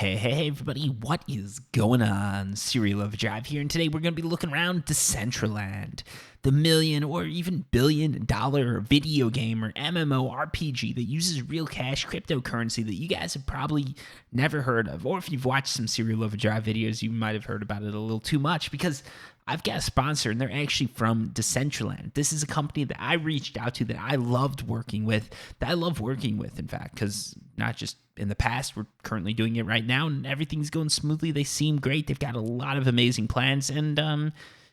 Hey, everybody, what is going on? Serial Overdrive here, and today we're going to be looking around Decentraland, the million or even $1 billion video game or MMORPG that uses real cash cryptocurrency that you guys have probably never heard of. Or if you've watched some Serial Overdrive videos, you might have heard about it a little too much because I've got a sponsor, and they're actually from Decentraland. This is a company that I reached out to that I loved working with, in fact, because not just in the past, we're currently doing it right now, and everything's going smoothly. They seem great. They've got a lot of amazing plans, and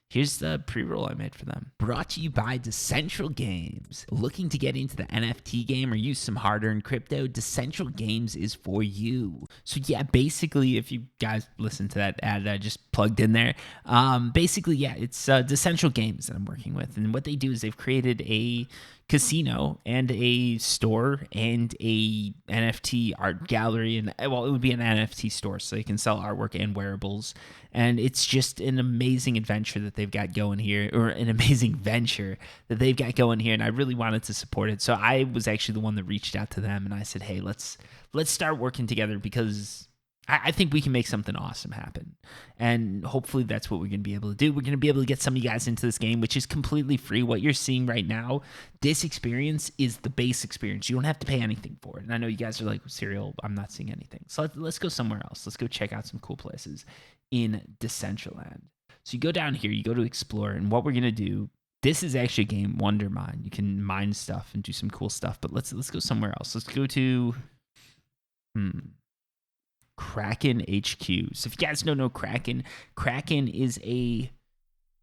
here's the pre-roll I made for them. Brought to you by Decentral Games. Looking to get into the NFT game or use some hard-earned crypto? Decentral Games is for you. So yeah, basically, if you guys listen to that ad that I just plugged in there, it's Decentral Games that I'm working with. And what they do is they've created a casino and a store and a NFT art gallery, and well, it would be an NFT store, so you can sell artwork and wearables. And it's just an amazing adventure that they've got going here, or an amazing venture that they've got going here, and I really wanted to support it. So I was actually the one that reached out to them, and I said, hey, let's start working together because I think we can make something awesome happen. And hopefully that's what we're going to be able to do. We're going to be able to get some of you guys into this game, which is completely free. What you're seeing right now, this experience is the base experience. You don't have to pay anything for it. And I know you guys are like, Serial, I'm not seeing anything. So let's go somewhere else. Let's go check out some cool places in Decentraland. So you go down here, you go to explore, and what we're going to do, this is actually a game, Wonder Mine. You can mine stuff and do some cool stuff, but let's go somewhere else. Let's go to Kraken HQ. So if you guys don't know Kraken is a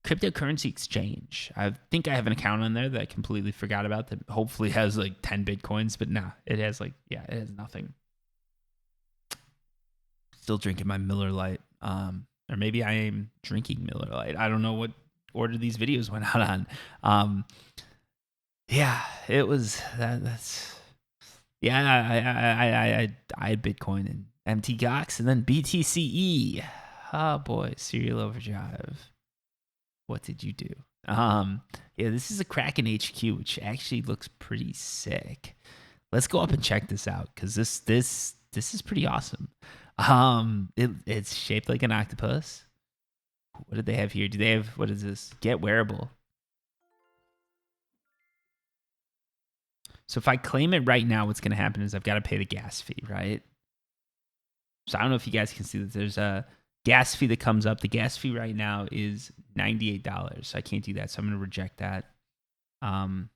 cryptocurrency exchange. I think I have an account on there that I completely forgot about that hopefully has like 10 Bitcoins, but nah, it has it has nothing. Still drinking my Miller Lite. Or maybe I am drinking Miller Lite. I don't know what order these videos went out on. Yeah, it was that's yeah, I had Bitcoin and MT Gox, and then BTCE. Oh boy, Serial Overdrive. What did you do? Yeah, this is a Kraken HQ, which actually looks pretty sick. Let's go up and check this out because this is pretty awesome. It's shaped like an octopus. What did they have here? Do they have, what is this? Get wearable. So if I claim it right now, what's going to happen is I've got to pay the gas fee, right? So I don't know if you guys can see that there's a gas fee that comes up. The gas fee right now is $98. So I can't do that. So I'm going to reject that. What I'm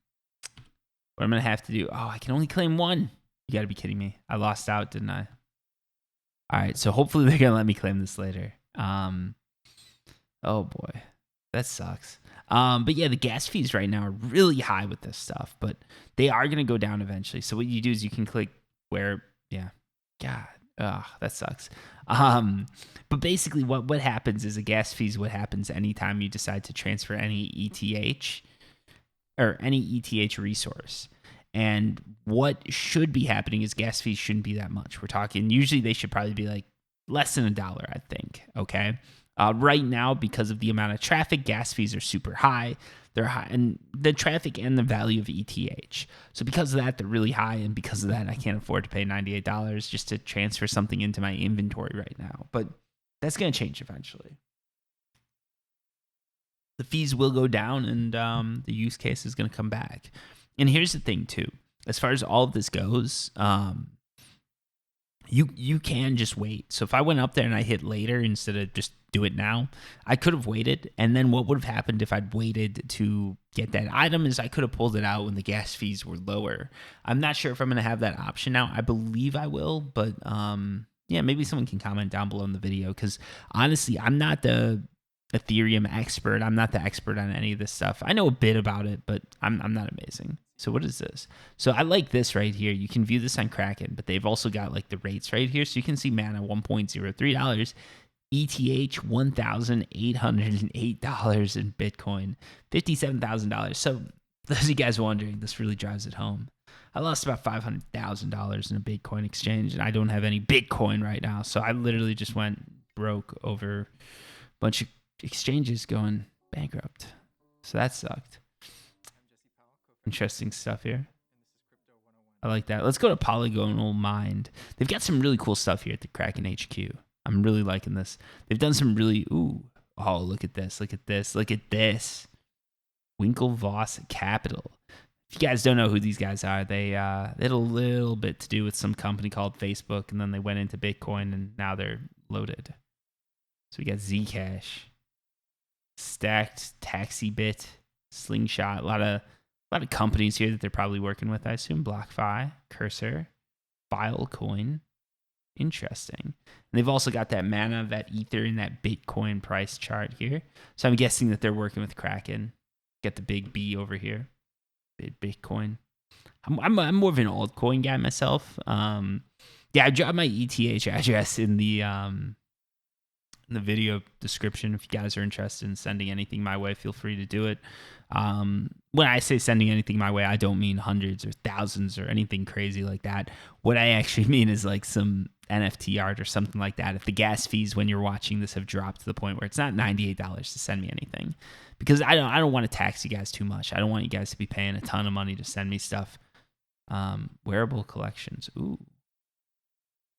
going to have to do, I can only claim one. You got to be kidding me. I lost out, didn't I? All right. So hopefully they're going to let me claim this later. Oh boy, that sucks. But yeah, the gas fees right now are really high with this stuff, but they are going to go down eventually. So what you do is you can click where, God. That sucks. But basically what happens is a gas fee is what happens anytime you decide to transfer any ETH or any ETH resource. And what should be happening is gas fees shouldn't be that much. We're talking, usually they should probably be like less than $1, I think. Okay. Right now, because of the amount of traffic, gas fees are super high. They're high, and the traffic and the value of ETH. So because of that, they're really high, and because of that, I can't afford to pay $98 just to transfer something into my inventory right now. But that's going to change eventually. The fees will go down, and the use case is going to come back. And here's the thing, too. As far as all of this goes, you can just wait. So if I went up there and I hit later instead of just do it now, I could have waited. And then what would have happened if I'd waited to get that item is I could have pulled it out when the gas fees were lower. I'm not sure if I'm going to have that option now. I believe I will, but maybe someone can comment down below in the video because honestly, I'm not the Ethereum expert. I'm not the expert on any of this stuff. I know a bit about it, but I'm not amazing. So what is this? So I like this right here. You can view this on Kraken, but they've also got like the rates right here. So you can see Mana $1.03, ETH $1,808 in Bitcoin, $57,000. So those of you guys wondering, this really drives it home. I lost about $500,000 in a Bitcoin exchange, and I don't have any Bitcoin right now. So I literally just went broke over a bunch of exchanges going bankrupt. So that sucked. Interesting stuff here. I like that. Let's go to Polygonal Mind. They've got some really cool stuff here at the Kraken HQ. I'm really liking this. They've done some really, oh, look at this. Look at this. Look at this. Winklevoss Capital. If you guys don't know who these guys are, they had a little bit to do with some company called Facebook, and then they went into Bitcoin, and now they're loaded. So we got Zcash, Stacked, TaxiBit, Slingshot, a lot of companies here that they're probably working with, I assume. BlockFi, Cursor, Filecoin. Interesting. And they've also got that Mana, that Ether, and that Bitcoin price chart here. So I'm guessing that they're working with Kraken. Get the big B over here. Bitcoin. I'm more of an altcoin guy myself. Yeah, I dropped my ETH address in the video description. If you guys are interested in sending anything my way, feel free to do it. When I say sending anything my way, I don't mean hundreds or thousands or anything crazy like that. What I actually mean is like some NFT art or something like that. If the gas fees when you're watching this have dropped to the point where it's not $98 to send me anything, because I don't want to tax you guys too much. I don't want you guys to be paying a ton of money to send me stuff. Wearable collections. Ooh.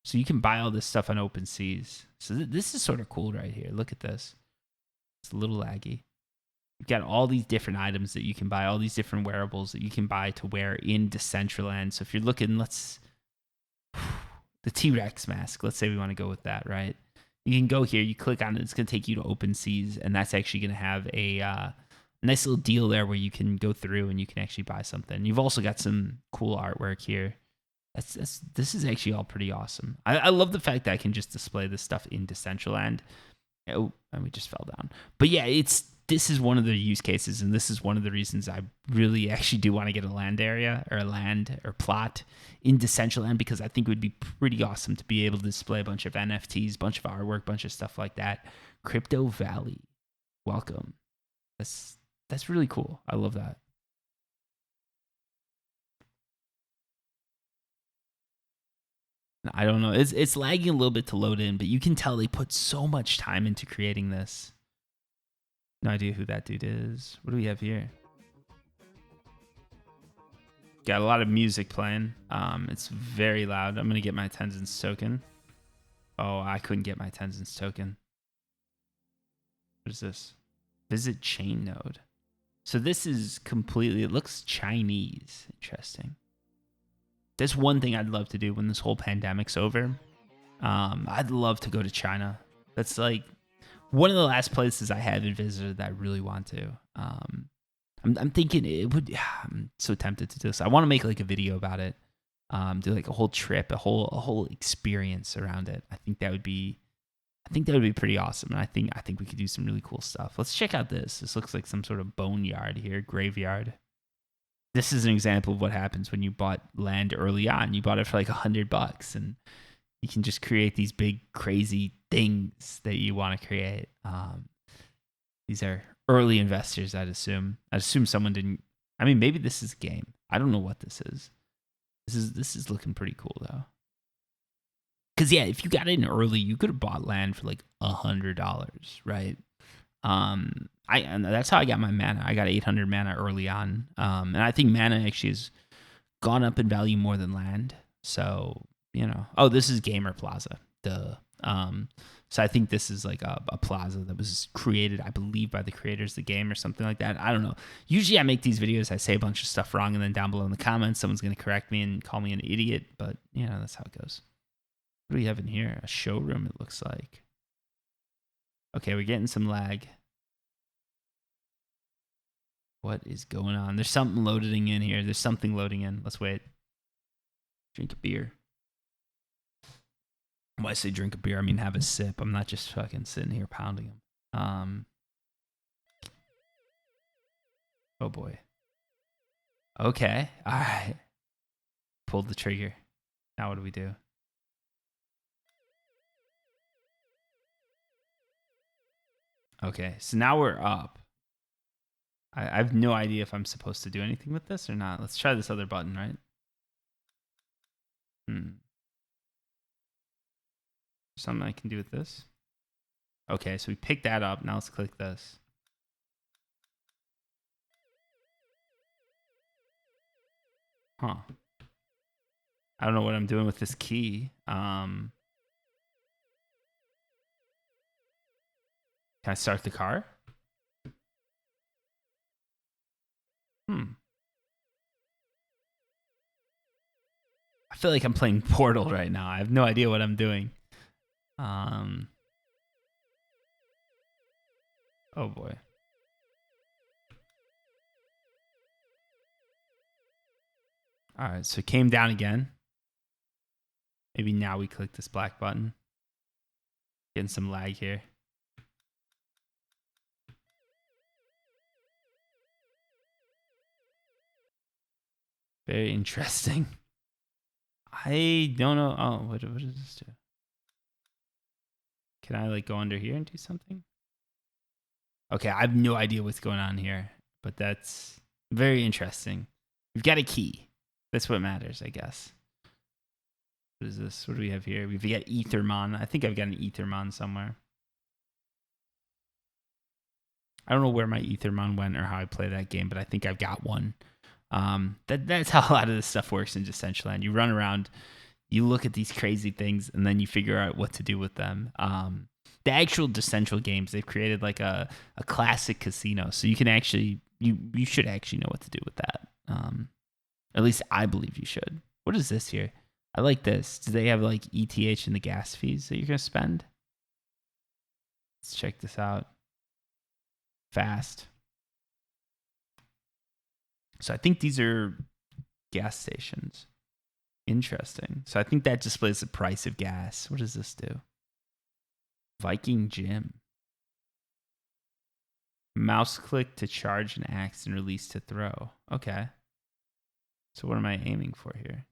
So you can buy all this stuff on OpenSeas. So this is sort of cool right here. Look at this. It's a little laggy. You've got all these different items that you can buy, all these different wearables that you can buy to wear in Decentraland. So if you're looking, the T-Rex mask, let's say we want to go with that, right? You can go here, you click on it, it's going to take you to OpenSeas, and that's actually going to have a nice little deal there where you can go through and you can actually buy something. You've also got some cool artwork here. This is actually all pretty awesome. I love the fact that I can just display this stuff in Decentraland. Oh, and we just fell down. But yeah, this is one of the use cases, and this is one of the reasons I really actually do want to get a land area or a land or plot in Decentraland, because I think it would be pretty awesome to be able to display a bunch of NFTs, bunch of artwork, bunch of stuff like that. Crypto Valley, welcome. That's really cool. I love that. I don't know. It's lagging a little bit to load in, but you can tell they put so much time into creating this. No idea who that dude is. What do we have here? Got a lot of music playing. It's very loud. I'm going to get my attendance token. Oh, I couldn't get my attendance token. What is this? Visit chain node. So this is completely, it looks Chinese. Interesting. There's one thing I'd love to do when this whole pandemic's over. I'd love to go to China. That's like one of the last places I haven't visited that I really want to. I'm thinking it would. I'm so tempted to do this. I want to make like a video about it. Do like a whole trip, a whole experience around it. I think that would be pretty awesome. And I think we could do some really cool stuff. Let's check out this. This looks like some sort of boneyard here, graveyard. This is an example of what happens when you bought land early on. You bought it for like $100, and you can just create these big, crazy things that you want to create. These are early investors, I'd assume. I'd assume someone didn't. I mean, maybe this is a game. I don't know what this is. This is looking pretty cool though. Because yeah, if you got in early, you could have bought land for like $100, right? And that's how I got my mana. I got 800 mana early on, and I think mana actually has gone up in value more than land. So oh, this is Gamer Plaza. Duh. So I think this is like a plaza that was created, I believe, by the creators of the game or something like that. I don't know. Usually I make these videos, I say a bunch of stuff wrong, and then down below in the comments, someone's going to correct me and call me an idiot. But that's how it goes. What do we have in here? A showroom, it looks like. Okay, we're getting some lag. What is going on? There's something loading in here. There's something loading in. Let's wait. Drink a beer. When I say drink a beer, I mean have a sip. I'm not just fucking sitting here pounding them. Oh boy. Okay. All right. Pulled the trigger. Now what do we do? Okay, so now we're up. I have no idea if I'm supposed to do anything with this or not. Let's try this other button, right? Something I can do with this. Okay, so we picked that up. Now let's click this. Huh. I don't know what I'm doing with this key. Can I start the car? I feel like I'm playing Portal right now. I have no idea what I'm doing. Oh boy. All right, so it came down again. Maybe now we click this black button. Getting some lag here. Very interesting. I don't know. Oh, what does this do? Can I like go under here and do something? Okay, I have no idea what's going on here, but that's very interesting. We've got a key. That's what matters, I guess. What is this? What do we have here? We've got Ethermon. I think I've got an Ethermon somewhere. I don't know where my Ethermon went or how I play that game, but I think I've got one. That's how a lot of this stuff works in Decentraland. You run around, you look at these crazy things, and then you figure out what to do with them. The actual Decentral games, they've created like a classic casino, so you can actually you should actually know what to do with that. At least I believe you should. What is this here? I like this. Do they have like ETH in the gas fees that you're gonna spend? Let's check this out. Fast. So I think these are gas stations. Interesting. So I think that displays the price of gas. What does this do? Viking Gym. Mouse click to charge an axe and release to throw. Okay. So what am I aiming for here?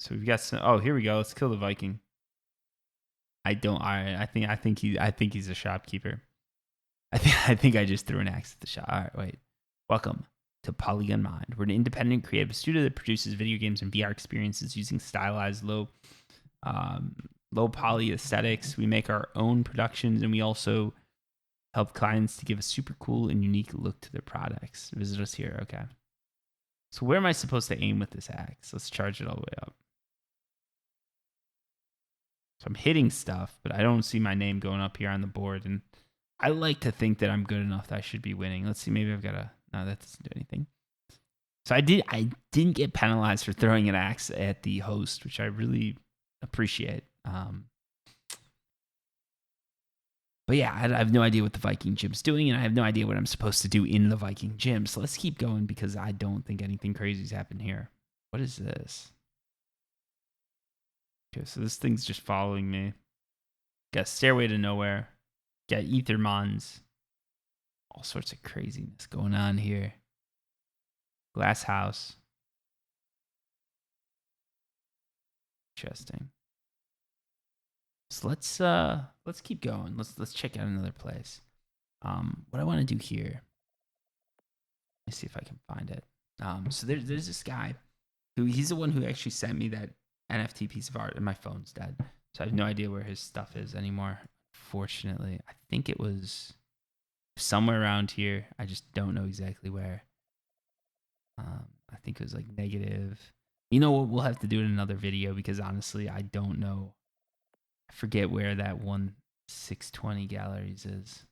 So we've got some. Oh, here we go. Let's kill the Viking. I think he's a shopkeeper. I think I just threw an axe at the shop. All right, wait. Welcome to Polygon Mind. We're an independent creative studio that produces video games and VR experiences using stylized low poly aesthetics. We make our own productions, and we also help clients to give a super cool and unique look to their products. Visit us here. Okay. So where am I supposed to aim with this axe? Let's charge it all the way up. So I'm hitting stuff, but I don't see my name going up here on the board. And I like to think that I'm good enough that I should be winning. Let's see. Maybe I've got a... No, that doesn't do anything. So I didn't get penalized for throwing an axe at the host, which I really appreciate. But yeah, I have no idea what the Viking Gym's doing, and I have no idea what I'm supposed to do in the Viking Gym. So let's keep going because I don't think anything crazy's happened here. What is this? Okay, so this thing's just following me. Got Stairway to Nowhere. Got Ethermons. All sorts of craziness going on here. Glass house. Interesting. So let's keep going. Let's check out another place. What I want to do here. Let me see if I can find it. So there's this guy who he's the one who actually sent me that NFT piece of art, and my phone's dead, so I have no idea where his stuff is anymore. Fortunately, I think it was somewhere around here. I just don't know exactly where. I think it was like negative. You know what? We'll have to do it in another video because honestly, I don't know. I forget where that 1620 galleries is.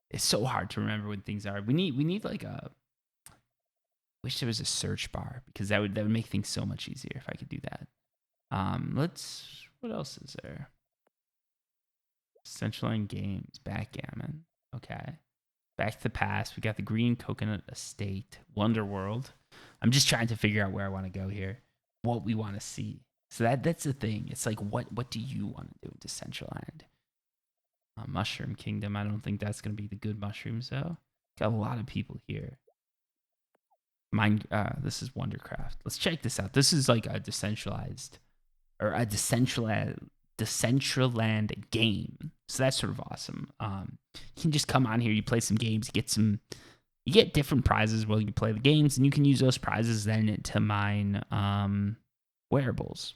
It's so hard to remember when things are. We need like a. Wish there was a search bar because that would make things so much easier if I could do that. What else is there? Decentraland Games, Backgammon. Okay. Back to the Past. We got the Green Coconut Estate, Wonder World. I'm just trying to figure out where I want to go here, what we want to see. So that's the thing. It's like, what do you want to do in Decentraland? Mushroom Kingdom. I don't think that's going to be the good mushrooms, though. Got a lot of people here. This is Wondercraft. Let's check this out. This is like a Decentraland game. So that's sort of awesome. You can just come on here, you play some games, you get different prizes while you play the games, and you can use those prizes then to mine wearables.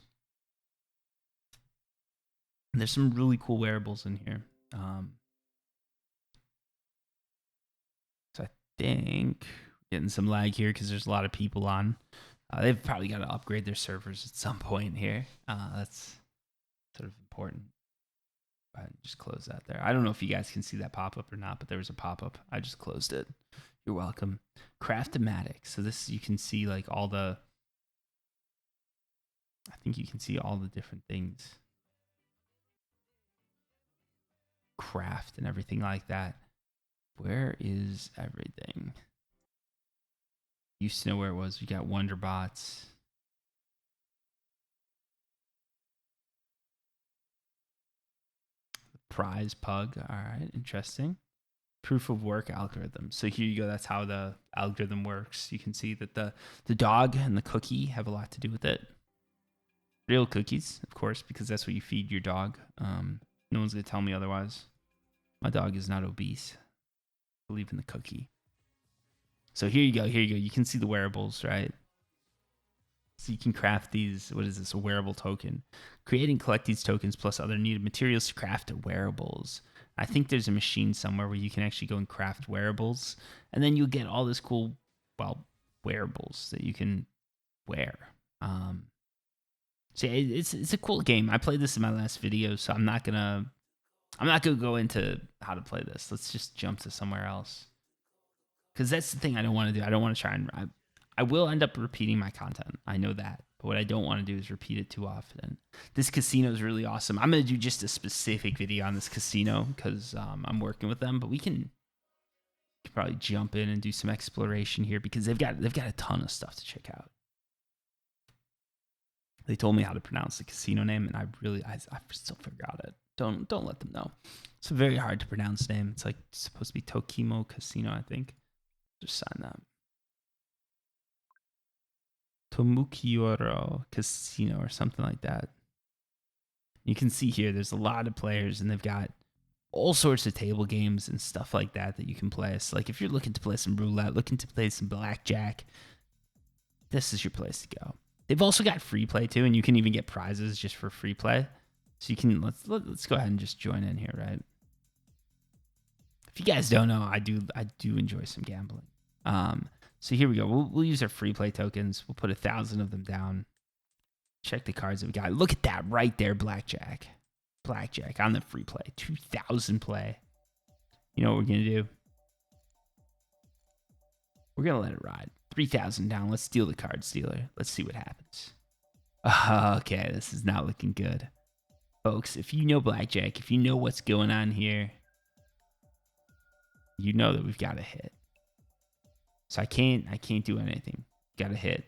And there's some really cool wearables in here. So I think Getting some lag here because there's a lot of people on. They've probably got to upgrade their servers at some point here. That's sort of important. Go ahead and just close that there. I don't know if you guys can see that pop-up or not, but there was a pop-up. I just closed it. You're welcome. Craft-O-Matic. So this, you can see like all the, I think you can see all the different things. Craft and everything like that. Where is everything? Used to know where it was. We got Wonderbots. Prize Pug. All right, interesting. Proof of work algorithm. So here you go. That's how the algorithm works. You can see that the dog and the cookie have a lot to do with it. Real cookies, of course, because that's what you feed your dog. No one's going to tell me otherwise. My dog is not obese. I believe in the cookie. So here you go. Here you go. You can see the wearables, right? So you can craft these. What is this? A wearable token. Create and collect these tokens plus other needed materials to craft wearables. I think there's a machine somewhere where you can actually go and craft wearables. And then you'll get all this cool, well, wearables that you can wear. So it's a cool game. I played this in my last video, so I'm not gonna go into how to play this. Let's just jump to somewhere else. Because that's the thing I don't want to do. I don't want to try and... I will end up repeating my content. I know that. But what I don't want to do is repeat it too often. This casino is really awesome. I'm going to do just a specific video on this casino because I'm working with them. But we can probably jump in and do some exploration here because they've got a ton of stuff to check out. They told me how to pronounce the casino name, and I still forgot it. Don't let them know. It's a very hard to pronounce name. It's like supposed to be Tokimo Casino, I think. Just sign that. Tomukioro Casino or something like that. You can see here there's a lot of players, and they've got all sorts of table games and stuff like that you can play. So like if you're looking to play some roulette, looking to play some blackjack, this is your place to go. They've also got free play too, and you can even get prizes just for free play. So you can let's go ahead and just join in here, right? If you guys don't know, I do enjoy some gambling. So here we go. We'll use our free play tokens. We'll put 1,000 of them down. Check the cards that we got. Look at that right there, blackjack. Blackjack on the free play. 2,000 play. You know what we're gonna do? We're gonna let it ride. 3,000 down. Let's steal the card stealer. Let's see what happens. Okay, this is not looking good. Folks, if you know blackjack, if you know what's going on here, you know that we've got a hit. So I can't do anything. Got a hit.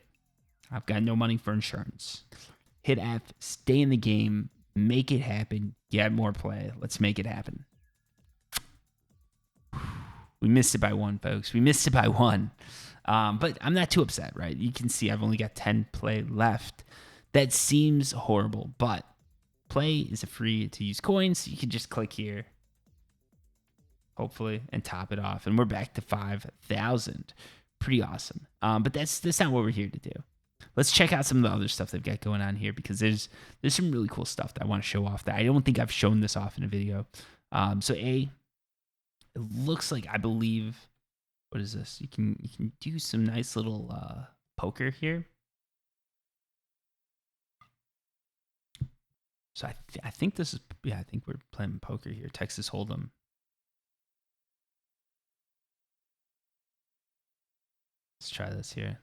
I've got no money for insurance. Hit F, stay in the game, make it happen, get more play. Let's make it happen. We missed it by one, folks. We missed it by one. But I'm not too upset, right? You can see I've only got 10 play left. That seems horrible, but play is a free to use coin, so you can just click here, hopefully, and top it off. And we're back to 5,000. Pretty awesome. But that's not what we're here to do. Let's check out some of the other stuff they've got going on here because there's some really cool stuff that I want to show off that I don't think I've shown this off in a video. So it looks like, I believe, what is this? You can do some nice little poker here. So I think this is, I think we're playing poker here. Texas Hold'em. Let's try this here.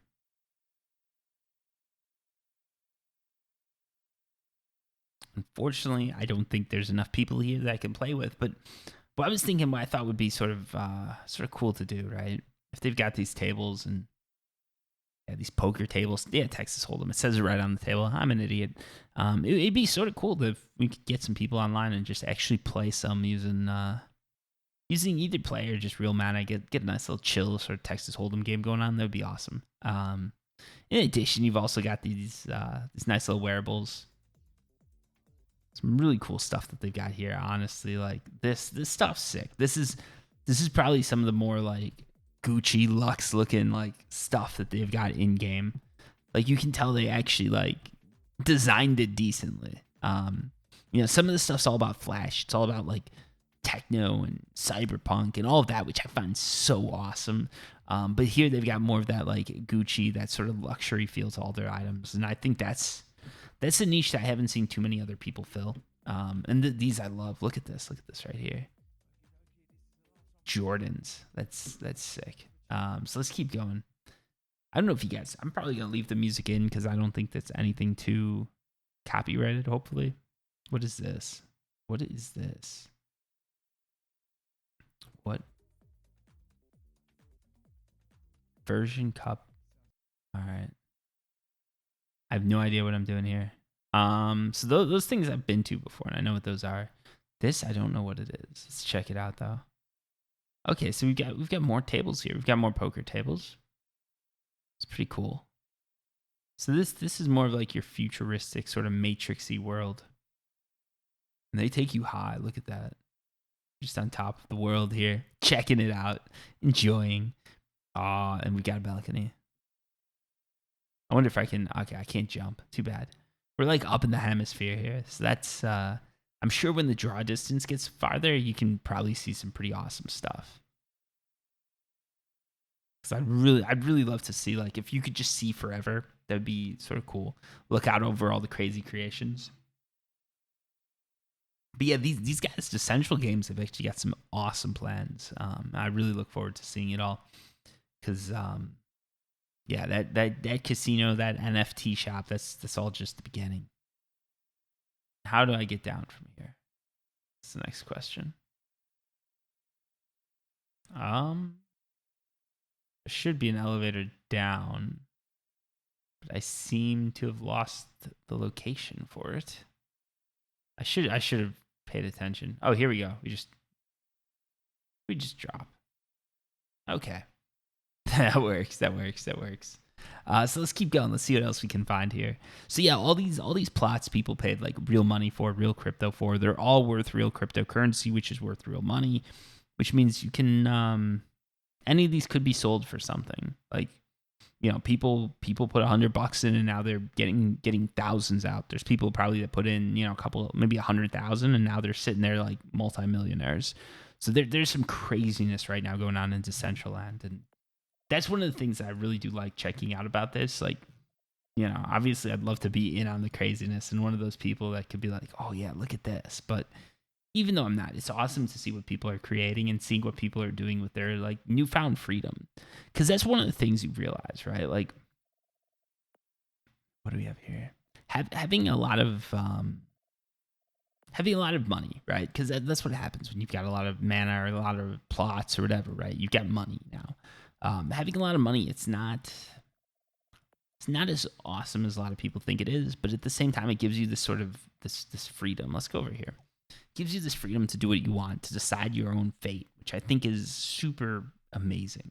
Unfortunately, I don't think there's enough people here that I can play with. But what I was thinking, what I thought would be sort of cool to do, right? If they've got these tables and these poker tables, Texas Hold'em. It says it right on the table. I'm an idiot. It'd be sort of cool if we could get some people online and just actually play some using either play or just real mana. Get a nice little chill sort of Texas Hold'em game going on. That would be awesome. In addition, you've also got these nice little wearables. Some really cool stuff that they've got here. Honestly, like this stuff's sick. This is probably some of the more like Gucci luxe looking like stuff that they've got in game. Like you can tell they actually like designed it decently. Some of the stuff's all about flash. It's all about like techno and cyberpunk and all of that, which I find so awesome. But here they've got more of that like Gucci, that sort of luxury feel to all their items, and I think that's a niche that I haven't seen too many other people fill. And these I love. Look at this right here. Jordans. That's sick. So let's keep going. I don't know if you guys. I'm probably gonna leave the music in because I don't think that's anything too copyrighted. Hopefully. What is this? What is this? What? Version cup. All right. I have no idea what I'm doing here. So those things I've been to before, and I know what those are. This I don't know what it is. Let's check it out though. Okay, so we've got more tables here. We've got more poker tables. It's pretty cool. So this is more of like your futuristic sort of matrixy world. And they take you high. Look at that. Just on top of the world here, checking it out, enjoying. And we got a balcony. I wonder if I can. Okay, I can't jump. Too bad. We're like up in the hemisphere here, so that's. I'm sure when the draw distance gets farther, you can probably see some pretty awesome stuff. Because I'd really love to see, like, if you could just see forever, that'd be sort of cool. Look out over all the crazy creations. But yeah, these guys, Decentral Games, have actually got some awesome plans. I really look forward to seeing it all. Because yeah, that casino, that NFT shop, that's all just the beginning. How do I get down from here? That's the next question. There should be an elevator down, but I seem to have lost the location for it. I should have paid attention. Oh, here we go. We just drop. Okay. That works. So let's keep going. Let's see what else we can find here. So yeah, all these plots people paid like real money for, real crypto for. They're all worth real cryptocurrency, which is worth real money, which means you can any of these could be sold for something. Like, you know, people put $100 in and now they're getting thousands out. There's people probably that put in, you know, a couple, maybe 100,000, and now they're sitting there like multimillionaires. So there's some craziness right now going on in Decentraland, and that's one of the things that I really do like checking out about this. Like, you know, obviously I'd love to be in on the craziness and one of those people that could be like, oh yeah, look at this. But even though I'm not, it's awesome to see what people are creating and seeing what people are doing with their like newfound freedom. Because that's one of the things you realize, right? Like, what do we have here? Having a lot of money, right? Because that's what happens when you've got a lot of mana or a lot of plots or whatever, right? You've got money now. Having a lot of money, it's not as awesome as a lot of people think it is, but at the same time, it gives you this sort of this freedom. Let's go over here. It gives you this freedom to do what you want, to decide your own fate, which I think is super amazing.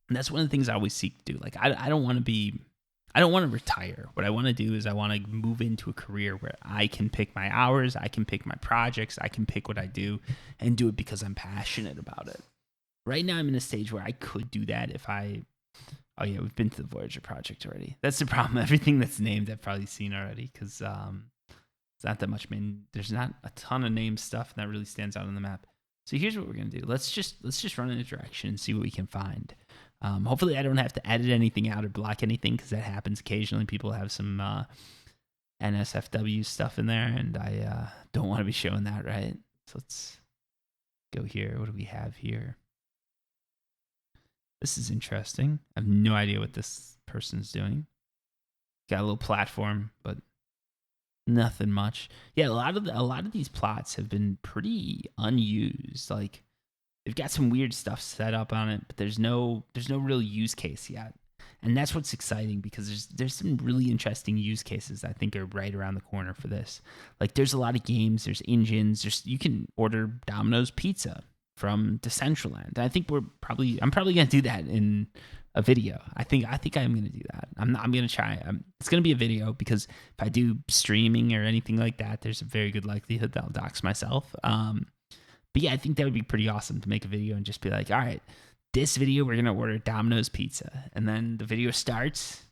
And that's one of the things I always seek to do. Like, I don't want to retire. What I want to do is I want to move into a career where I can pick my hours, I can pick my projects, I can pick what I do and do it because I'm passionate about it. Right now I'm in a stage where I could do that if oh yeah, we've been to the Voyager project already. That's the problem. Everything that's named I've probably seen already because it's not that much. I mean, there's not a ton of name stuff that really stands out on the map. So here's what we're going to do. Let's just run in a direction and see what we can find. Hopefully I don't have to edit anything out or block anything because that happens occasionally. People have some NSFW stuff in there, and I don't want to be showing that, right? So let's go here. What do we have here? This is interesting. I have no idea what this person's doing. Got a little platform, but nothing much. Yeah, a lot of these plots have been pretty unused. Like, they've got some weird stuff set up on it, but there's no real use case yet. And that's what's exciting because there's some really interesting use cases I think are right around the corner for this. Like, there's a lot of games, there's engines, you can order Domino's pizza from Decentraland. And I think I'm probably gonna do that in a video. I think I'm gonna do that. I'm gonna try. It's gonna be a video because if I do streaming or anything like that, there's a very good likelihood that I'll dox myself. But yeah, I think that would be pretty awesome to make a video and just be like, all right, this video we're gonna order Domino's pizza, and then the video starts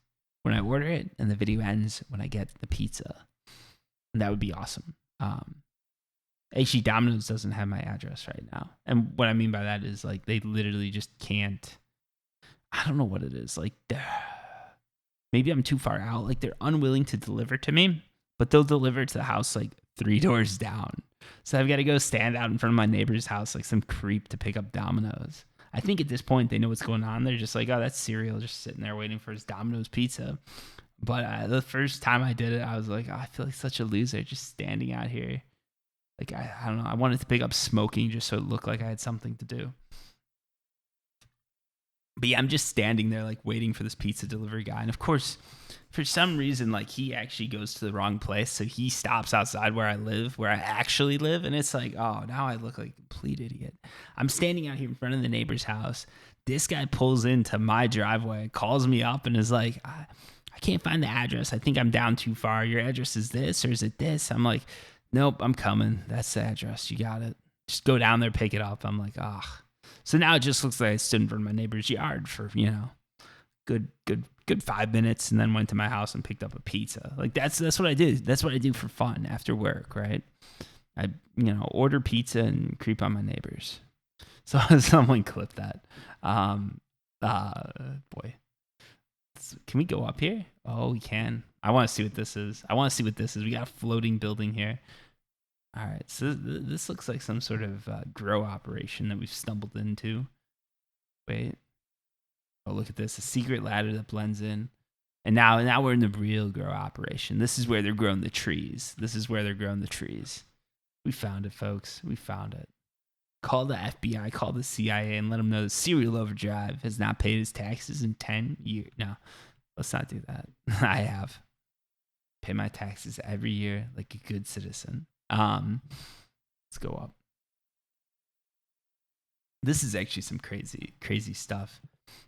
when I order it, and the video ends when I get the pizza. And that would be awesome. Actually, Domino's doesn't have my address right now. And what I mean by that is like they literally just can't. I don't know what it is. Like maybe I'm too far out. Like they're unwilling to deliver to me, but they'll deliver to the house like 3 doors down. So I've got to go stand out in front of my neighbor's house like some creep to pick up Domino's. I think at this point they know what's going on. They're just like, oh, that's Serial just sitting there waiting for his Domino's pizza. But the first time I did it, I was like, oh, I feel like such a loser just standing out here. Like, I don't know. I wanted to pick up smoking just so it looked like I had something to do. But yeah, I'm just standing there like waiting for this pizza delivery guy. And of course, for some reason, like he actually goes to the wrong place. So he stops outside where I live, where I actually live. And it's like, oh, now I look like a complete idiot. I'm standing out here in front of the neighbor's house. This guy pulls into my driveway, calls me up and is like, I can't find the address. I think I'm down too far. Your address is this or is it this? I'm like, nope, I'm coming. That's the address. You got it. Just go down there, pick it up. I'm like, ah. So now it just looks like I stood in front of my neighbor's yard for, good 5 minutes and then went to my house and picked up a pizza. Like that's what I do. That's what I do for fun after work, right? I, order pizza and creep on my neighbors. So someone clip that. Boy. Can we go up here? Oh, we can. I want to see what this is. We got a floating building here. All right, so this looks like some sort of grow operation that we've stumbled into. Wait. Oh, look at this. A secret ladder that blends in. And now we're in the real grow operation. This is where they're growing the trees. We found it, folks. We found it. Call the FBI, call the CIA, and let them know the Serial Overdrive has not paid his taxes in 10 years. No, let's not do that. I have. Pay my taxes every year like a good citizen. Let's go up. This is actually some crazy stuff.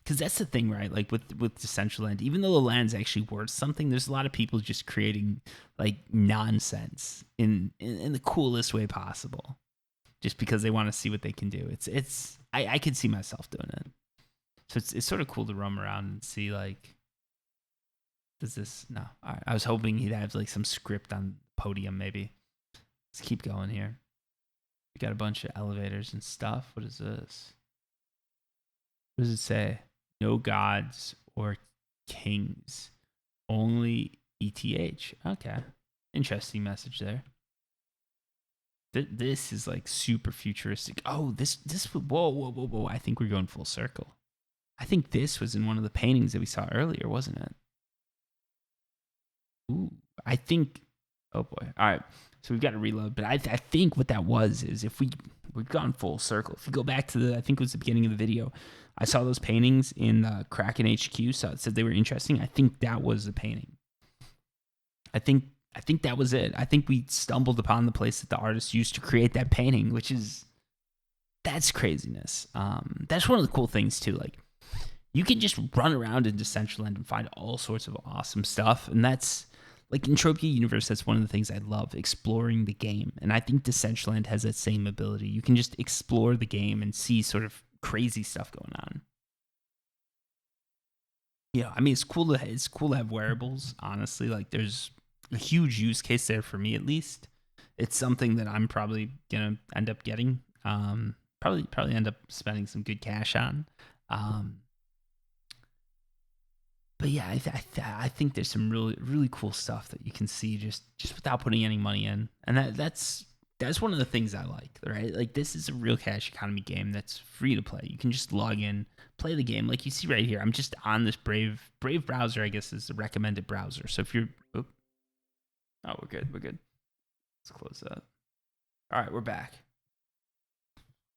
Because that's the thing, right? Like with Decentraland, even though the land's actually worth something, there's a lot of people just creating like nonsense in the coolest way possible, just because they want to see what they can do. I could see myself doing it. So it's sort of cool to roam around and see like, does this? No, all right. I was hoping he'd have like some script on the podium maybe. Let's keep going here. We got a bunch of elevators and stuff. What is this? What does it say? No gods or kings, only ETH. Okay, interesting message there. This is like super futuristic. Oh, this. Whoa! I think we're going full circle. I think this was in one of the paintings that we saw earlier, wasn't it? Ooh, I think. Oh boy! All right, so we've got to reload. But I think what that was is if we've gone full circle. If you go back to I think it was the beginning of the video, I saw those paintings in the Kraken HQ. So it said they were interesting. I think that was the painting. I think that was it. I think we stumbled upon the place that the artist used to create that painting, that's craziness. That's one of the cool things too. Like you can just run around in Decentraland and find all sorts of awesome stuff, and that's. Like in Tropia Universe, that's one of the things I love, exploring the game. And I think Decentraland has that same ability. You can just explore the game and see sort of crazy stuff going on. I mean, it's cool to have wearables, honestly. Like there's a huge use case there for me, at least. It's something that I'm probably going to end up getting. Probably end up spending some good cash on. But yeah, I think there's some really cool stuff that you can see just without putting any money in, and that's one of the things I like, right? Like this is a real cash economy game that's free to play. You can just log in, play the game, like you see right here. I'm just on this Brave browser. I guess is the recommended browser. So if you're, we're good. Let's close that. All right, we're back.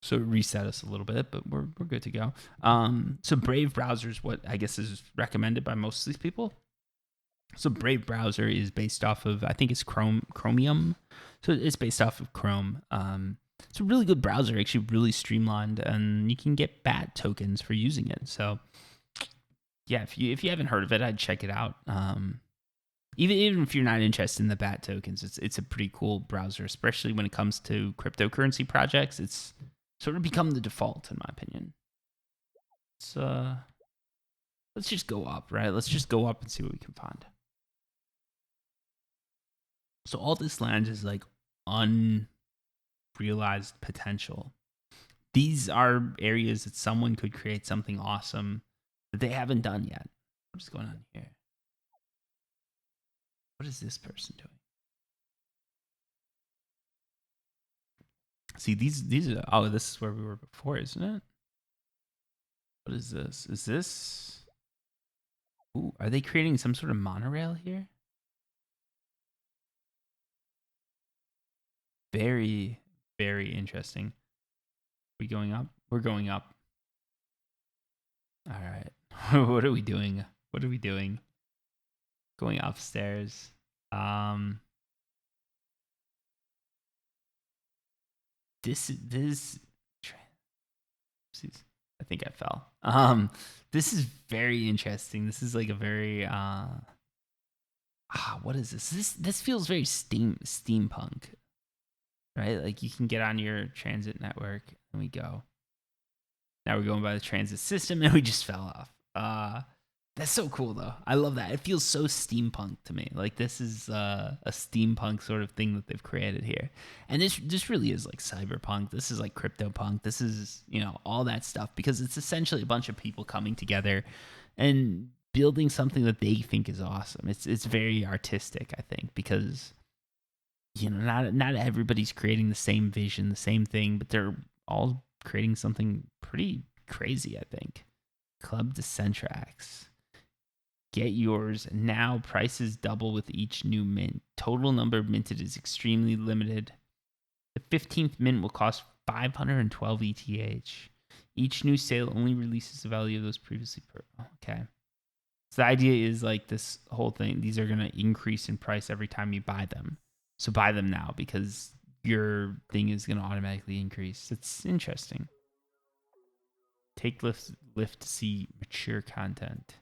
So it reset us a little bit, but we're good to go. So Brave browser is what I guess is recommended by most of these people. So Brave browser is based off of, I think it's Chromium. So it's based off of Chrome. It's a really good browser, actually really streamlined, and you can get BAT tokens for using it. So yeah, if you haven't heard of it, I'd check it out. Even if you're not interested in the BAT tokens, it's a pretty cool browser, especially when it comes to cryptocurrency projects. It's sort of become the default, in my opinion. Let's just go up, right? Let's just go up and see what we can find. So all this land is like realized potential. These are areas that someone could create something awesome that they haven't done yet. What is going on here? What is this person doing? See, these are, oh, this is where we were before, isn't it? What is this? Is this, ooh, are they creating some sort of monorail here? Very, very interesting. Are we going up? We're going up. All right. What are we doing? What are we doing? Going upstairs. This I think I fell. This is very interesting. This is like a very what is this? This feels very steampunk. Right? Like you can get on your transit network and we go. Now we're going by the transit system and we just fell off. That's so cool though. I love that. It feels so steampunk to me. Like this is a steampunk sort of thing that they've created here. And this really is like cyberpunk. This is like cryptopunk. This is, all that stuff because it's essentially a bunch of people coming together and building something that they think is awesome. It's very artistic, I think, because not everybody's creating the same vision, the same thing, but they're all creating something pretty crazy, I think. Club Decentrax. Get yours now. Prices double with each new mint. Total number of minted is extremely limited. The 15th mint will cost 512 ETH. Each new sale only releases the value of those previously. Okay. So the idea is like this whole thing. These are going to increase in price every time you buy them. So buy them now because your thing is going to automatically increase. It's interesting. Take lift to see mature content.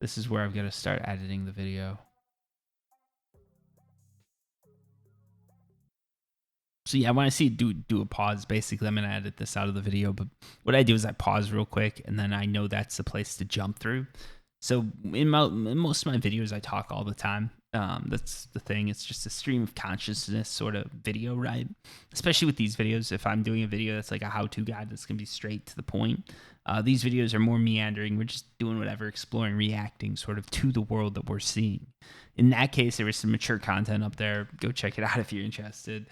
This is where I've got to start editing the video. So yeah, when I see do a pause, basically I'm going to edit this out of the video. But what I do is I pause real quick, and then I know that's the place to jump through. So in most of my videos, I talk all the time. That's the thing. It's just a stream of consciousness sort of video, right? Especially with these videos. If I'm doing a video that's like a how-to guide that's going to be straight to the point, these videos are more meandering. We're just doing whatever, exploring, reacting sort of to the world that we're seeing. In that case, there was some mature content up there. Go check it out if you're interested.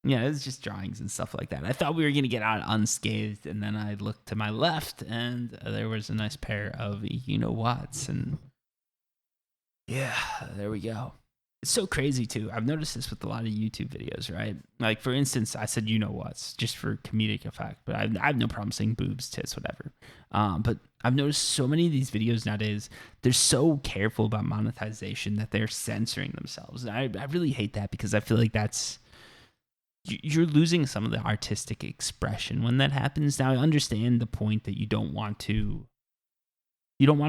It's just drawings and stuff like that. I thought we were going to get out unscathed, and then I looked to my left, and there was a nice pair of you-know-whats, and yeah, there we go. It's so crazy, too. I've noticed this with a lot of YouTube videos, right? Like, for instance, I said you-know-whats just for comedic effect, but I have no problem saying boobs, tits, whatever. But I've noticed so many of these videos nowadays, they're so careful about monetization that they're censoring themselves. And I really hate that because I feel like you're losing some of the artistic expression when that happens. Now, I understand the point that you don't want to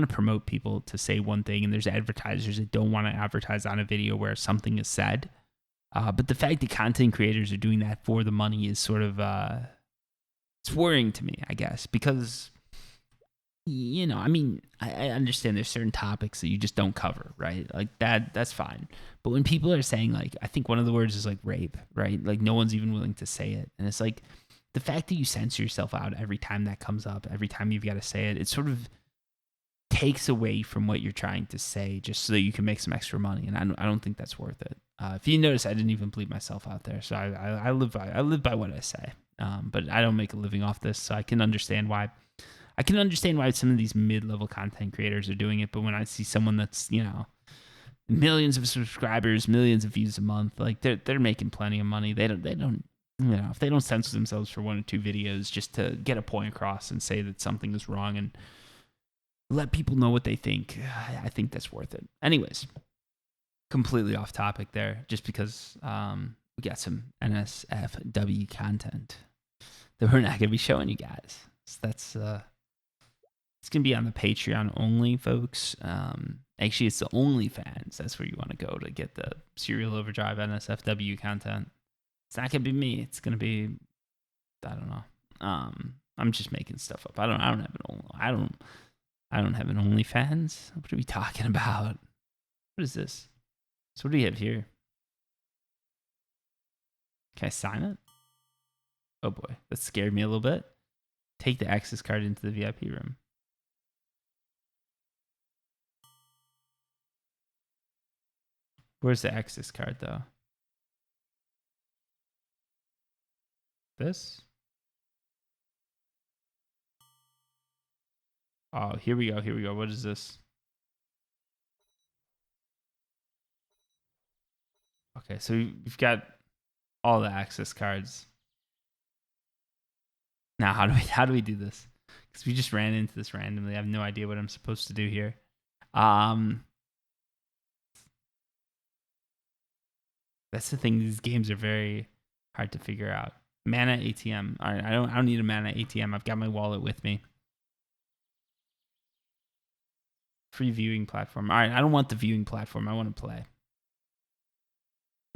promote people to say one thing, and there's advertisers that don't want to advertise on a video where something is said. But the fact that content creators are doing that for the money is sort of it's worrying to me, I guess, because I understand there's certain topics that you just don't cover, right? Like that's fine. But when people are saying, like, I think one of the words is like rape, right? Like no one's even willing to say it. And it's like the fact that you censor yourself out every time that comes up, every time you've got to say it, it sort of takes away from what you're trying to say just so that you can make some extra money. And I don't think that's worth it. If you notice, I didn't even bleep myself out there. So I live by what I say. But I don't make a living off this. So I can understand why some of these mid-level content creators are doing it. But when I see someone that's, millions of subscribers, millions of views a month, like they're making plenty of money. They don't, if they don't censor themselves for 1 or 2 videos just to get a point across and say that something is wrong and let people know what they think, I think that's worth it. Anyways, completely off topic there, just because we got some NSFW content that we're not going to be showing you guys. So that's it's going to be on the Patreon only, folks. Actually, it's the OnlyFans. That's where you want to go to get the Serial Overdrive NSFW content. It's not going to be me. It's going to be, I don't know. I'm just making stuff up. I don't have an OnlyFans. What are we talking about? What is this? So what do we have here? Can I sign it? Oh boy, that scared me a little bit. Take the access card into the VIP room. Where's the access card though? This? Oh, here we go. Here we go. What is this? Okay, so we've got all the access cards. Now, how do we do this? Because we just ran into this randomly. I have no idea what I'm supposed to do here. That's the thing. These games are very hard to figure out. Mana ATM. All right, I don't need a mana ATM. I've got my wallet with me. Free viewing platform. All right, I don't want the viewing platform. I want to play.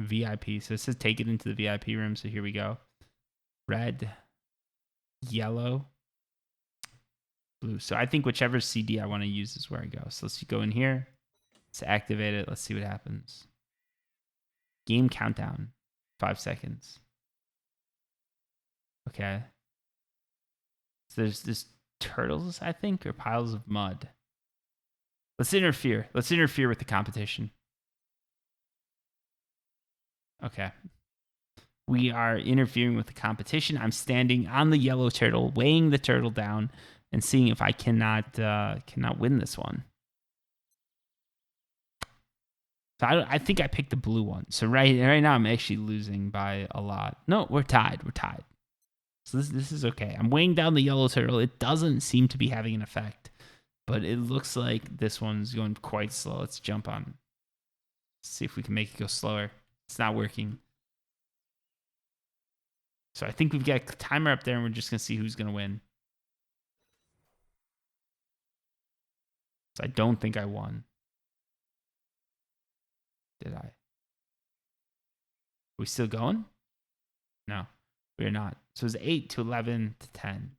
VIP. So it says take it into the VIP room. So here we go. Red, yellow, blue. So I think whichever CD I want to use is where I go. So let's go in here. Let's activate it. Let's see what happens. Game countdown. 5 seconds. Okay. So there's turtles, I think, or piles of mud. Let's interfere. Let's interfere with the competition. Okay. We are interfering with the competition. I'm standing on the yellow turtle, weighing the turtle down, and seeing if I cannot win this one. So I think I picked the blue one. So right now I'm actually losing by a lot. No, we're tied. We're tied. So this is okay. I'm weighing down the yellow turtle. It doesn't seem to be having an effect, but it looks like this one's going quite slow. Let's jump on. Let's see if we can make it go slower. It's not working. So I think we've got a timer up there, and we're just going to see who's going to win. So I don't think I won. Did I? Are we still going? No, we're not. So it's 8 to 11 to 10.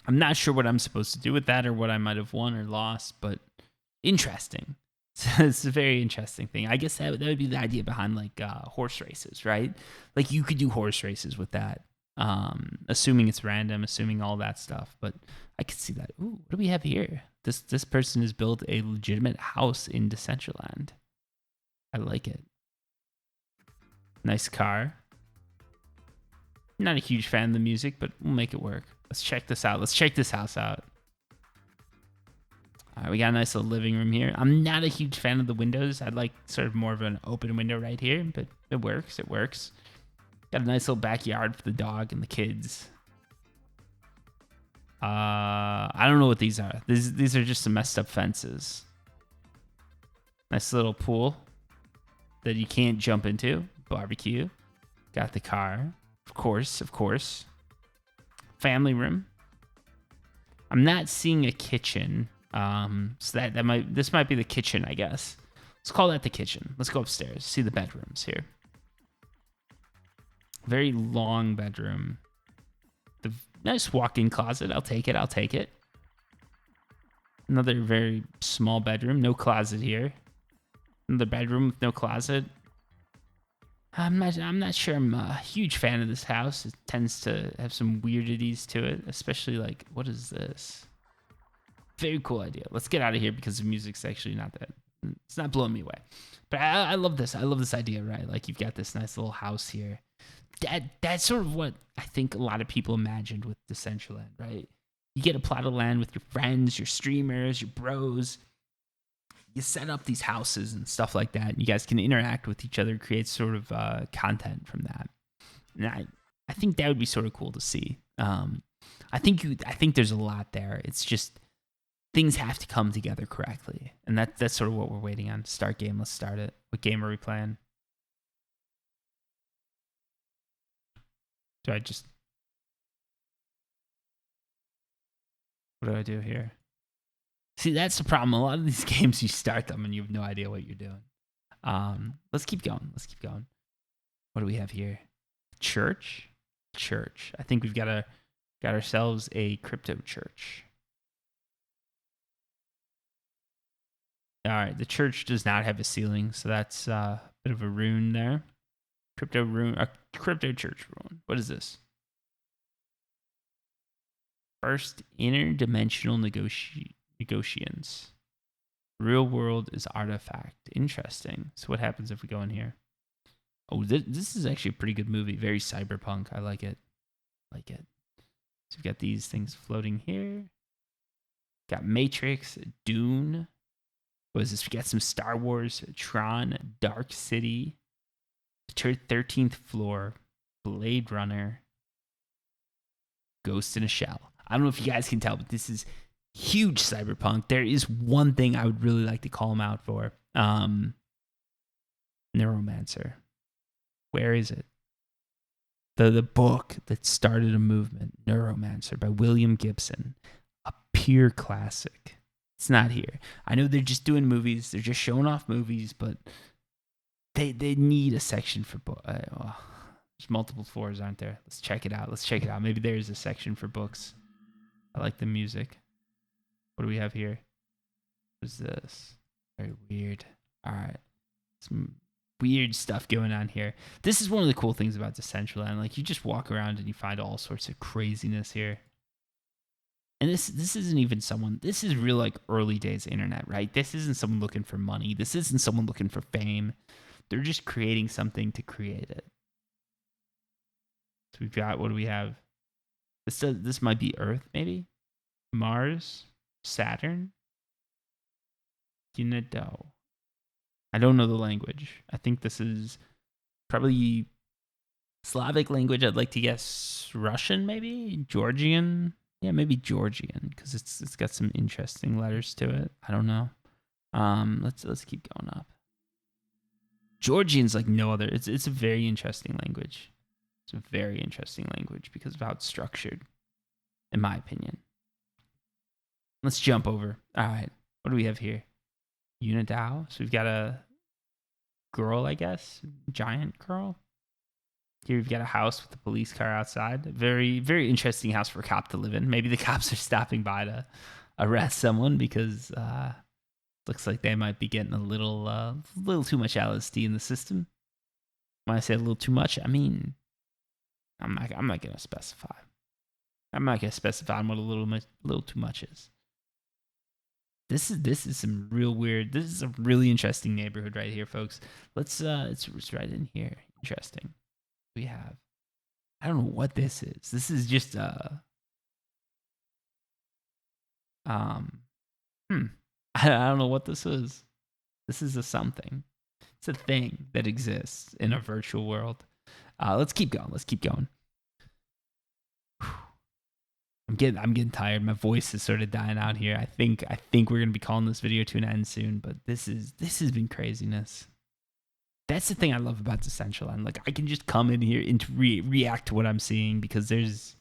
I'm not sure what I'm supposed to do with that or what I might have won or lost, but interesting. It's a very interesting thing. I guess that would be the idea behind like horse races, right? Like you could do horse races with that, assuming it's random, assuming all that stuff. But I could see that. Ooh, what do we have here? This person has built a legitimate house in Decentraland. I like it. Nice car. Not a huge fan of the music, but we'll make it work. Let's check this out. Let's check this house out. All right, we got a nice little living room here. I'm not a huge fan of the windows. I'd like sort of more of an open window right here, but it works. It works. Got a nice little backyard for the dog and the kids. I don't know what these are. These are just some messed up fences. Nice little pool that you can't jump into. Barbecue. Got the car. Of course. Family room. I'm not seeing a kitchen. So this might be the kitchen, I guess. Let's call that the kitchen. Let's go upstairs. See the bedrooms here. Very long bedroom. The nice walk-in closet. I'll take it. Another very small bedroom. No closet here. Another bedroom with no closet. I'm not sure I'm a huge fan of this house. It tends to have some weirdities to it, especially like, what is this? Very cool idea. Let's get out of here because the music's actually not that. It's not blowing me away. But I love this. I love this idea, right? Like you've got this nice little house here. That's sort of what I think a lot of people imagined with Decentraland, right? You get a plot of land with your friends, your streamers, your bros. You set up these houses and stuff like that, and you guys can interact with each other, create sort of content from that. And I think that would be sort of cool to see. I think there's a lot there. It's just things have to come together correctly, and that's sort of what we're waiting on. Start game. Let's start it. What game are we playing? What do I do here? See, that's the problem. A lot of these games, you start them and you have no idea what you're doing. Let's keep going. What do we have here? Church. I think we've got ourselves a crypto church. All right, the church does not have a ceiling, so that's a bit of a rune there. Crypto church rune. What is this? First interdimensional negotiations. Real world is artifact. Interesting. So what happens if we go in here? Oh, this is actually a pretty good movie. Very cyberpunk. I like it. Like it. So we've got these things floating here. Got Matrix, Dune. What is this? We got some Star Wars, Tron, Dark City, 13th Floor, Blade Runner, Ghost in a Shell. I don't know if you guys can tell, but this is huge cyberpunk. There is one thing I would really like to call him out for. Neuromancer. Where is it? The book that started a movement, Neuromancer by William Gibson. A pure classic. It's not here. I know they're just doing movies. They're just showing off movies, but they need a section for books. There's multiple floors, aren't there? Let's check it out. Maybe there's a section for books. I like the music. What do we have here? What is this? Very weird. All right. Some weird stuff going on here. This is one of the cool things about Decentraland. Like, you just walk around and you find all sorts of craziness here. And this isn't even someone, this is real, like, early days internet, right? This isn't someone looking for money. This isn't someone looking for fame. They're just creating something to create it. So we've got, what do we have? This might be Earth, maybe? Mars? Saturn? Unido. I don't know the language. I think this is probably Slavic language. I'd like to guess Russian, maybe? Georgian? Yeah, maybe Georgian, because it's got some interesting letters to it. I don't know. Let's keep going up. Georgian's like no other. It's a very interesting language. It's a very interesting language because of how it's structured, in my opinion. Let's jump over. All right, what do we have here? Unidao. So we've got a girl, I guess, giant girl. Here we've got a house with a police car outside. Very, very interesting house for a cop to live in. Maybe the cops are stopping by to arrest someone because looks like they might be getting a little too much LSD in the system. When I say a little too much, I mean I'm not gonna specify. I'm not gonna specify what a little too much is. This is some real weird. This is a really interesting neighborhood right here, folks. It's right in here. Interesting. We have, I don't know what this is. This is just I don't know what this is. This is a something. It's a thing that exists in a virtual world. Let's keep going. I'm getting tired. My voice is sort of dying out here. I think we're gonna be calling this video to an end soon. But this has been craziness. That's the thing I love about Decentraland. Like, I can just come in here and react to what I'm seeing because it's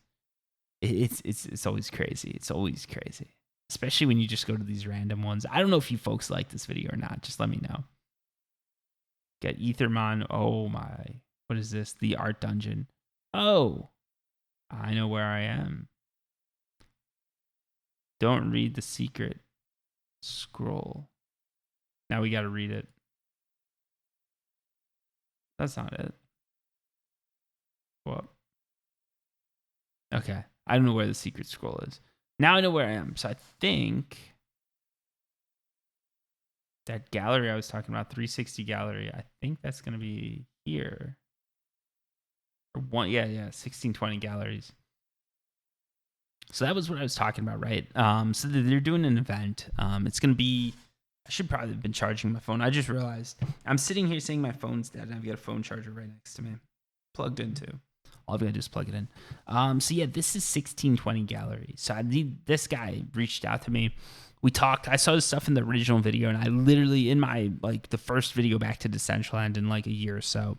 always crazy. It's always crazy, especially when you just go to these random ones. I don't know if you folks like this video or not. Just let me know. Get Ethermon. Oh my, what is this? The art dungeon. Oh, I know where I am. Don't read the secret scroll. Now we got to read it. That's not it. What? Okay. I don't know where the secret scroll is. Now I know where I am. So I think that gallery I was talking about, 360 gallery, I think that's going to be here. Or 1620 galleries. So that was what I was talking about, right? So they're doing an event. It's going to be, I should probably have been charging my phone. I just realized I'm sitting here saying my phone's dead and I've got a phone charger right next to me. Plugged into. All I've got to do is plug it in. So yeah, this is 1620 gallery. So this guy reached out to me. We talked. I saw his stuff in the original video, and I literally, in my, like, the first video back to Decentraland in like a year or so,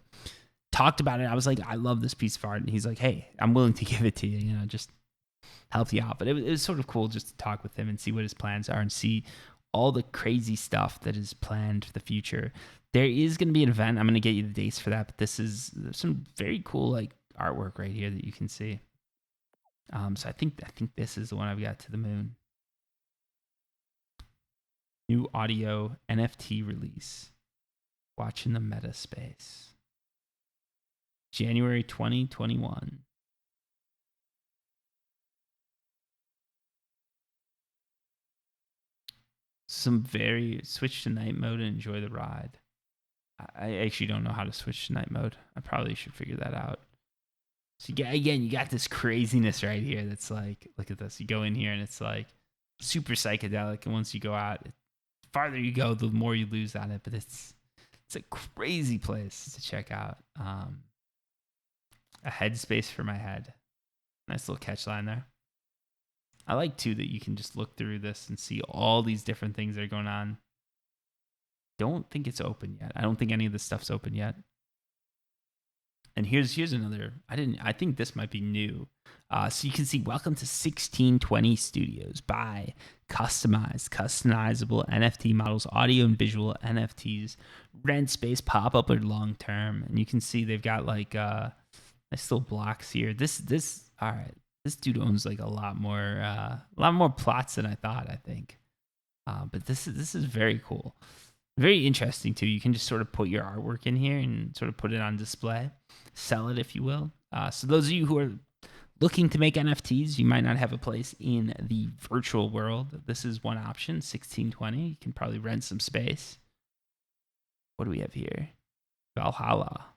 talked about it. I was like, I love this piece of art. And he's like, hey, I'm willing to give it to you, just help you out. But it was sort of cool just to talk with him and see what his plans are and see all the crazy stuff that is planned for the future. There is going to be an event. I'm going to get you the dates for that. But there's some very cool, like, artwork right here that you can see. So I think this is the one I've got to the moon. New audio NFT release. Watching the meta space. January 2021. Some very switch to night mode and enjoy the ride. I actually don't know how to switch to night mode. I probably should figure that out. So you got this craziness right here that's like, look at this. You go in here and it's like super psychedelic. And once you go out, the farther you go, the more you lose on it. But it's a crazy place to check out. A headspace for my head. Nice little catch line there. I like, too, that you can just look through this and see all these different things that are going on. Don't think it's open yet. I don't think any of this stuff's open yet. And here's another. I think this might be new. So you can see, welcome to 1620 Studios. Buy customizable NFT models, audio and visual NFTs, rent space, pop up or long term. And you can see they've got like nice little blocks here. This all right. This dude owns like a lot more plots than I thought, I think. But this is very cool. Very interesting too. You can just sort of put your artwork in here and sort of put it on display, sell it if you will. So those of you who are looking to make NFTs, you might not have a place in the virtual world. This is one option, 1620. You can probably rent some space. What do we have here? Valhalla.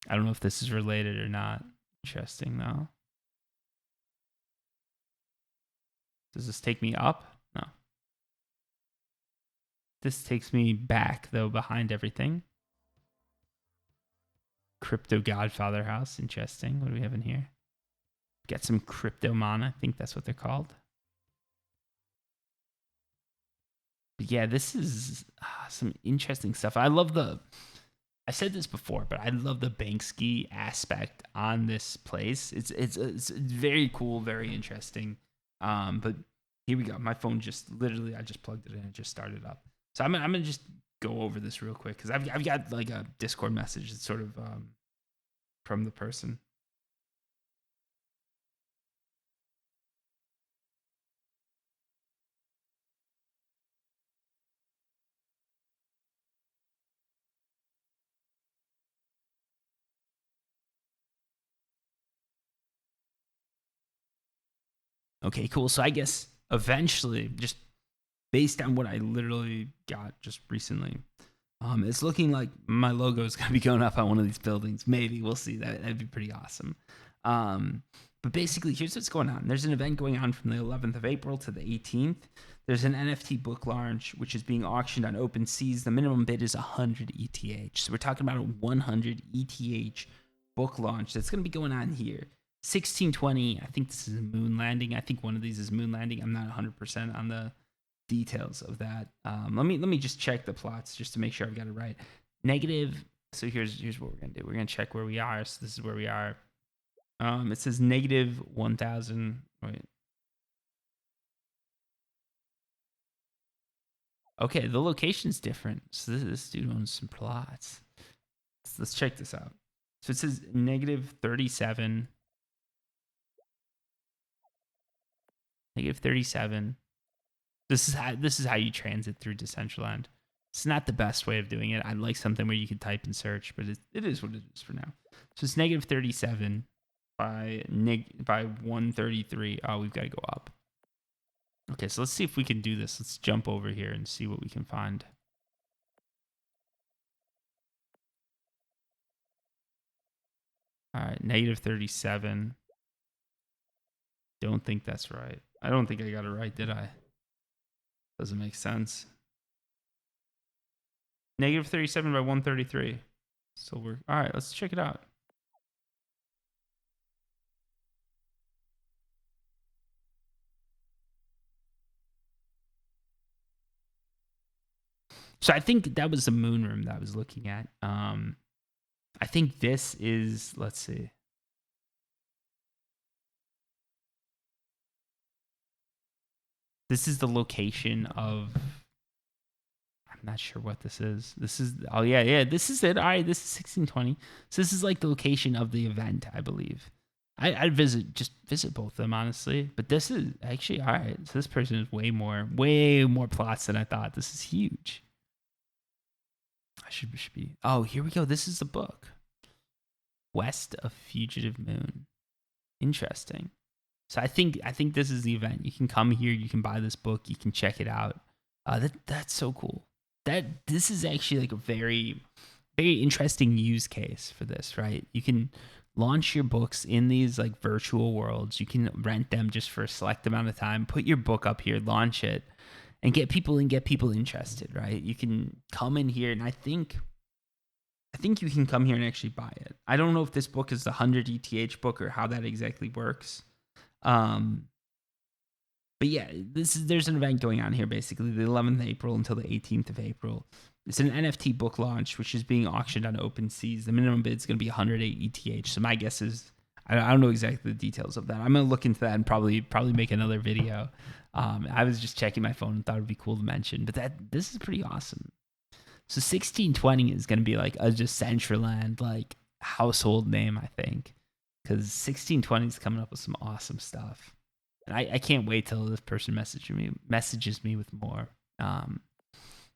I don't know if this is related or not. Interesting though. Does this take me up? No. This takes me back though, behind everything. Crypto Godfather House. Interesting. What do we have in here? Got some crypto mana. I think that's what they're called. But yeah, this is some interesting stuff. I said this before, but I love the Banksy aspect on this place. It's very cool, very interesting. But here we go. My phone I just plugged it in and just started up. So I'm gonna just go over this real quick because I've got like a Discord message that's sort of from the person. Okay, cool. So I guess eventually, just based on what I literally got just recently, it's looking like my logo is going to be going up on one of these buildings. Maybe we'll see. That'd be pretty awesome. But basically, here's what's going on. There's an event going on from the 11th of April to the 18th. There's an NFT book launch, which is being auctioned on OpenSeas. The minimum bid is 100 ETH. So we're talking about a 100 ETH book launch that's going to be going on here. 1620. I think this is a moon landing. I think one of these is moon landing. I'm not 100% on the details of that. Let me just check the plots just to make sure I've got it right. Negative. So here's what we're gonna do. We're gonna check where we are. So this is where we are. It says negative 1,000. Wait. Okay, the location's different. So this dude owns some plots. So let's check this out. So it says negative 37. Negative 37. This is how you transit through Decentraland. It's not the best way of doing it. I'd like something where you could type and search, but it is what it is for now. So it's negative 37 by 133. Oh, we've got to go up. Okay, so let's see if we can do this. Let's jump over here and see what we can find. All right, negative 37. Don't think that's right. I don't think I got it right, did I? Doesn't make sense. Negative 37 by 133. So we're all right. Let's check it out. So I think that was the moon room that I was looking at. I think this is. Let's see. This is the location of. I'm not sure what this is. This is. Oh yeah. This is it. All right. This is 1620. So this is like the location of the event, I believe. I'd visit both of them, honestly. But this is actually all right. So this person is way more plots than I thought. This is huge. I should be. Oh, here we go. This is the book. West of Fugitive Moon. Interesting. So I think this is the event. You can come here. You can buy this book. You can check it out. That's so cool. This is actually like a very interesting use case for this, right? You can launch your books in these like virtual worlds. You can rent them just for a select amount of time. Put your book up here, launch it, and get people interested, right? You can come in here, and I think you can come here and actually buy it. I don't know if this book is the 100 ETH book or how that exactly works. But yeah, there's an event going on here, basically the 11th of April until the 18th of April. It's an NFT book launch, which is being auctioned on OpenSeas. The minimum bid is going to be 108 ETH. So my guess is, I don't know exactly the details of that. I'm going to look into that and probably make another video. I was just checking my phone and thought it would be cool to mention, but this is pretty awesome. So 1620 is going to be like a Decentraland like household name, I think, because 1620 is coming up with some awesome stuff. And I can't wait till this person messages me with more.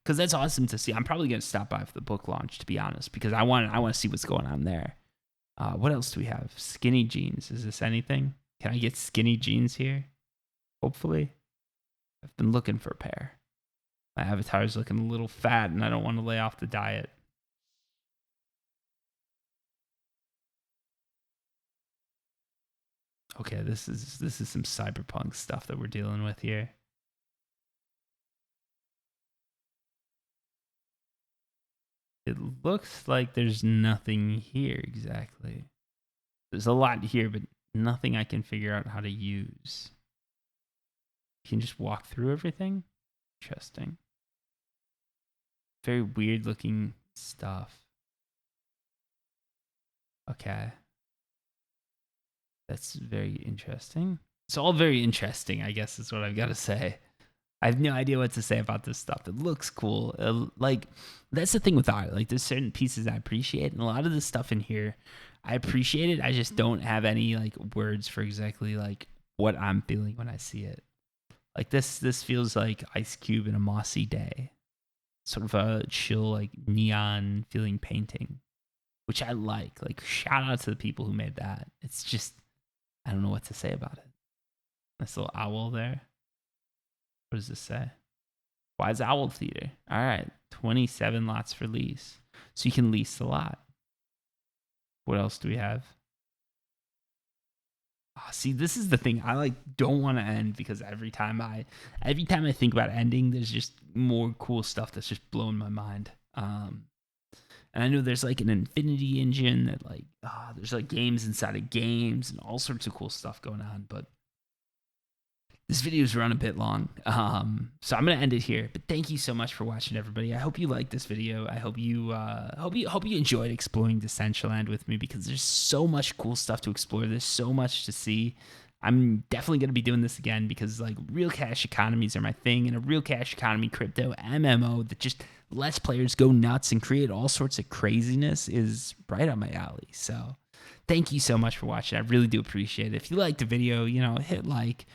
Because that's awesome to see. I'm probably going to stop by for the book launch, to be honest, because I want to see what's going on there. What else do we have? Skinny jeans. Is this anything? Can I get skinny jeans here? Hopefully. I've been looking for a pair. My avatar is looking a little fat, and I don't want to lay off the diet. Okay, this is some cyberpunk stuff that we're dealing with here. It looks like there's nothing here exactly. There's a lot here, but nothing I can figure out how to use. You can just walk through everything? Interesting. Very weird looking stuff. Okay. That's very interesting. It's all very interesting, I guess is what I've got to say. I have no idea what to say about this stuff. It looks cool. Like, that's the thing with art. Like, there's certain pieces I appreciate, and a lot of the stuff in here, I appreciate it. I just don't have any, like, words for exactly, like, what I'm feeling when I see it. Like, this feels like Ice Cube in a mossy day. Sort of a chill, like, neon feeling painting, which I like. Like, shout out to the people who made that. It's just, I don't know what to say about it. Nice little owl there. What does this say? Wise Owl Theater. All right. 27 lots for lease. So you can lease the lot. What else do we have? Oh, see, this is the thing. I like don't want to end because every time I think about ending, there's just more cool stuff that's just blowing my mind. And I know there's like an infinity engine that like there's like games inside of games and all sorts of cool stuff going on, but this video's run a bit long, so I'm gonna end it here. But thank you so much for watching, everybody. I hope you liked this video. I hope you enjoyed exploring Decentraland with me because there's so much cool stuff to explore. There's so much to see. I'm definitely gonna be doing this again because like real cash economies are my thing, and a real cash economy crypto MMO that just lets players go nuts and create all sorts of craziness is right up my alley. So thank you so much for watching. I really do appreciate it. If you liked the video, hit like.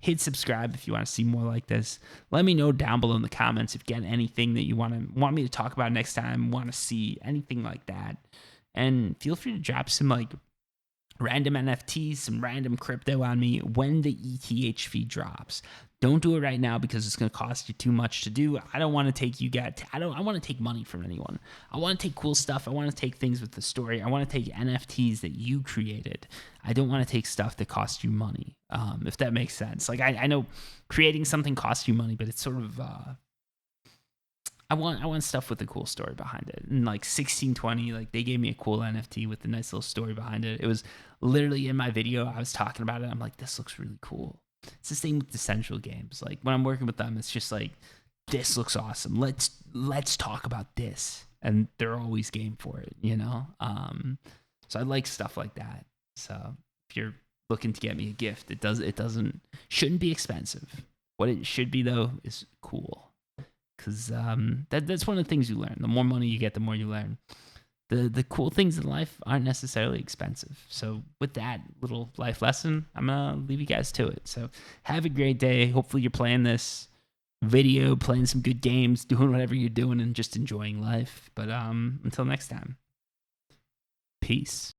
Hit subscribe if you want to see more like this. Let me know down below in the comments if you get anything that you want me to talk about next time, want to see anything like that. And feel free to drop some like random NFTs, some random crypto on me when the ETH fee drops. Don't do it right now because it's going to cost you too much to do. I don't want to take I want to take money from anyone. I want to take cool stuff. I want to take things with the story. I want to take NFTs that you created. I don't want to take stuff that costs you money. If that makes sense. Like I know creating something costs you money, but it's sort of I want stuff with a cool story behind it. And like 1620, like they gave me a cool NFT with a nice little story behind it. It was literally in my video. I was talking about it. I'm like, this looks really cool. It's the same with the Central games. Like when I'm working with them, it's just like, this looks awesome. Let's talk about this. And they're always game for it, So I like stuff like that. So if you're looking to get me a gift, shouldn't be expensive. What it should be though is cool. Because that's one of the things you learn. The more money you get, the more you learn. the cool things in life aren't necessarily expensive. So with that little life lesson, I'm gonna leave you guys to it. So have a great day. Hopefully you're playing this video, playing some good games, doing whatever you're doing, and just enjoying life. But until next time, peace.